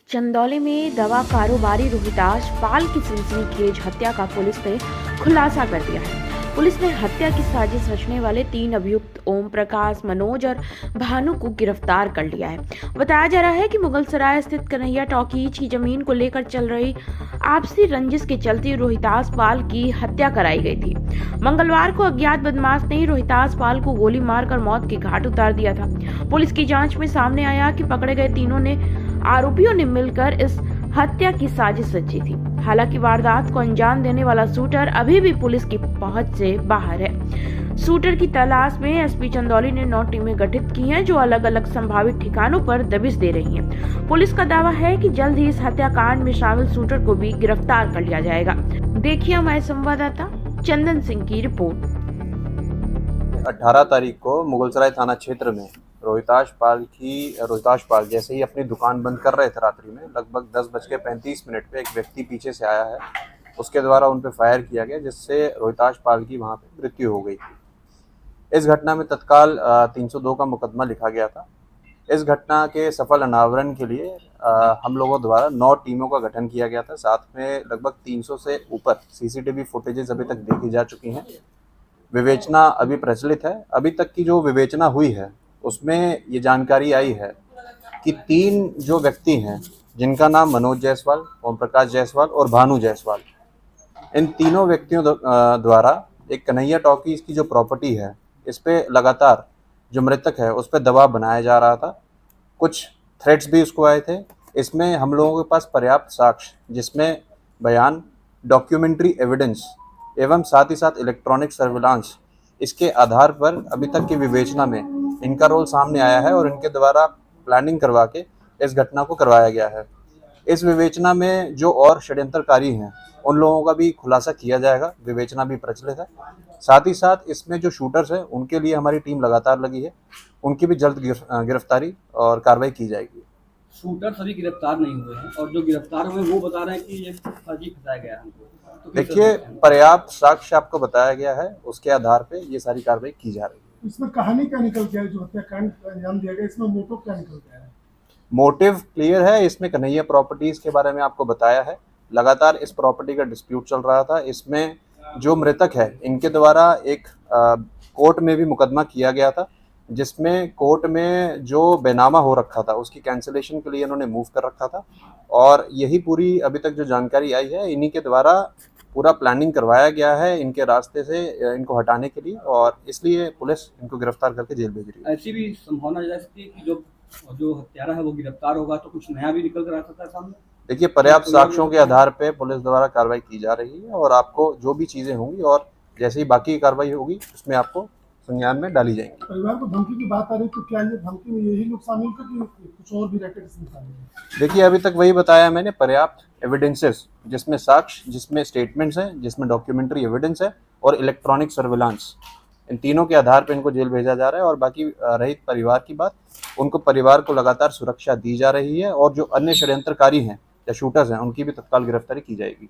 चंदौली में दवा कारोबारी रोहिताश पाल की सनसनीखेज हत्या का पुलिस ने खुलासा कर दिया है। पुलिस ने हत्या की साजिश रचने वाले 3 अभियुक्त ओम प्रकाश, मनोज और भानु को गिरफ्तार कर लिया है। बताया जा रहा है कि मुगलसराय स्थित कन्हैया टॉकीज की जमीन को लेकर चल रही आपसी रंजिश के चलते रोहिताश पाल की हत्या कराई गई थी। मंगलवार को अज्ञात बदमाश ने रोहिताश पाल को गोली मारकर मौत के घाट उतार दिया था। पुलिस की जांच में सामने आया कि पकड़े गए तीनों आरोपियों ने मिलकर इस हत्या की साजिश रची थी। हालांकि वारदात को अंजाम देने वाला शूटर अभी भी पुलिस की पहुंच से बाहर है। शूटर की तलाश में एसपी चंदौली ने 9 टीमें गठित की हैं, जो अलग अलग संभावित ठिकानों पर दबिश दे रही हैं। पुलिस का दावा है कि जल्द ही इस हत्याकांड में शामिल शूटर को भी गिरफ्तार कर लिया जाएगा। देखिए हमारे संवाददाता चंदन सिंह की रिपोर्ट। 18 तारीख को मुगलसराय थाना क्षेत्र में रोहिताश पाल जैसे ही अपनी दुकान बंद कर रहे थे रात्रि में, लगभग 10:35 पे एक व्यक्ति पीछे से आया है। उसके द्वारा उन पे फायर किया गया, जिससे रोहिताश पाल की वहां पे मृत्यु हो गई। इस घटना में तत्काल 302 का मुकदमा लिखा गया था। इस घटना के सफल अनावरण के लिए हम लोगों द्वारा 9 टीमों का गठन किया गया था। साथ में लगभग 300 से ऊपर सीसीटीवी फुटेजेस अभी तक देखी जा चुकी हैं। विवेचना अभी प्रचलित है। अभी तक की जो विवेचना हुई है उसमें ये जानकारी आई है कि 3 जो व्यक्ति हैं, जिनका नाम मनोज जायसवाल, ओम प्रकाश जायसवाल और भानु जायसवाल, इन तीनों व्यक्तियों द्वारा एक कन्हैया टॉकीज की जो प्रॉपर्टी है, इस पे लगातार जो मृतक है उस पर दबाव बनाया जा रहा था। कुछ थ्रेट्स भी उसको आए थे। इसमें हम लोगों के पास पर्याप्त साक्ष्य, जिसमें बयान, डॉक्यूमेंट्री एविडेंस एवं साथ ही साथ इलेक्ट्रॉनिक सर्विलांस, इसके आधार पर अभी तक की विवेचना में इनका रोल सामने आया है और इनके द्वारा प्लानिंग करवा के इस घटना को करवाया गया है। इस विवेचना में जो और षड्यंत्रकारी हैं उन लोगों का भी खुलासा किया जाएगा। विवेचना भी प्रचलित है। साथ ही साथ इसमें जो शूटर्स हैं उनके लिए हमारी टीम लगातार लगी है। उनकी भी जल्द गिरफ्तारी और कार्रवाई की जाएगी। शूटर सभी गिरफ्तार नहीं हुए हैं और जो गिरफ्तार हुए वो बता रहे हैं कि ये फर्जी फंसाया गया है हमको। तो देखिए, पर्याप्त साक्ष्य आपको बताया गया है, उसके आधार पे ये सारी कार्रवाई की जा रही है। इसमें कहानी क्या निकल के आई, जो हत्याकांड का अंजाम दिया गया, इसमें मोटिव क्या निकल के आया? मोटिव क्लियर है। इसमें कन्हैया प्रॉपर्टीज के बारे में आपको बताया है। लगातार इस प्रॉपर्टी का डिस्प्यूट चल रहा था। इसमें जो मृतक है इनके द्वारा एक कोर्ट में भी मुकदमा किया गया था, जिसमें कोर्ट में जो बेनामा हो रखा था उसकी कैंसिलेशन के लिए इन्होंने मूव कर रखा था। और यही पूरी अभी तक जो जानकारी आई है, इन्हीं के द्वारा पूरा प्लानिंग करवाया गया है इनके रास्ते से इनको हटाने के लिए, और इसलिए पुलिस इनको गिरफ्तार करके जेल भेज रही है। ऐसी भी संभावना जा सकती है कि जो हत्यारा है वो गिरफ्तार होगा तो कुछ नया भी निकल कर आ सकता है सामने। देखिए, पर्याप्त साक्ष्यों के आधार पे पुलिस द्वारा कार्रवाई की जा रही है और आपको जो भी चीजें होंगी और जैसे ही बाकी कार्रवाई होगी उसमें आपको संज्ञान में डाली जाएंगी। परिवार को धमकी की बात आ रही, तो क्या ये धमकी में यही लोग शामिल थे कि कुछ और भी रैकेट इसमें शामिल है? देखिए, अभी तक वही बताया मैंने, पर्याप्त एविडेंसेस, जिसमें साक्ष्य, जिसमें स्टेटमेंट्स हैं, जिसमें डॉक्यूमेंट्री एविडेंस है और इलेक्ट्रॉनिक सर्विलांस, इन तीनों के आधार पर इनको जेल भेजा जा रहा है। और बाकी रही परिवार की बात, उनको परिवार को लगातार सुरक्षा दी जा रही है और जो अन्य षड्यंत्रकारी हैं या शूटर्स हैं उनकी भी तत्काल गिरफ्तारी की जाएगी।